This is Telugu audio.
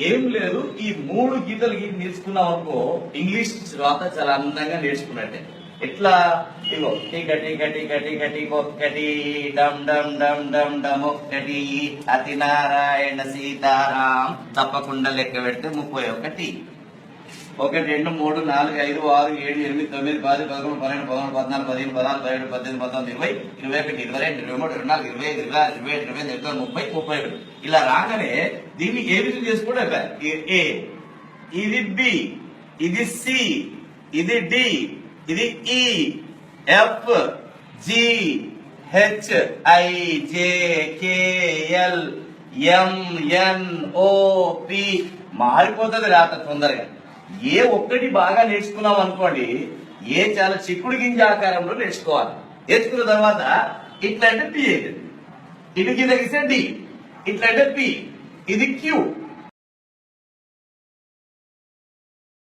ఏం లేదు, ఈ 3 గీతలు నేర్చుకున్నాం అనుకో ఇంగ్లీష్ తర్వాత చాలా అందంగా నేర్చుకున్నట్టే. ఎట్లా? ఇగో టిక టిక టిక టిక టిక ఒక్కటి, డమ్ డమ్ డమ్ డమ్ డమ్ ఒక్కటి, అతి నారాయణ సీతారాం, తప్పకుండా లెక్క పెడితే 31. 1 2 3 4 5 6 7 8 9 10 11 12 13 14 15 16 17 18 19 20 21 22 23 24 25 26 27 28 29 30 31. ఇలా రాగానే దీన్ని ఏ విధంగా చేసుకోవడం? ఏ, ఇది బి, ఇది సి, ఇది డి, ఇది E, F, G, H, I, J, K, L, M, N, O, P. మారిపోతుంది రాత తొందరగా. ఏ ఒక్కటి బాగా నేర్చుకున్నాం అనుకోండి, ఏ చాలా చిక్కుడు గింజ ఆకారంలో నేర్చుకోవాలి. నేర్చుకున్న తర్వాత ఇట్లా అంటే పి అవుతుంది, ఇటు కింద గీస్తే డి, ఇట్లా అంటే పి, ఇది క్యూ,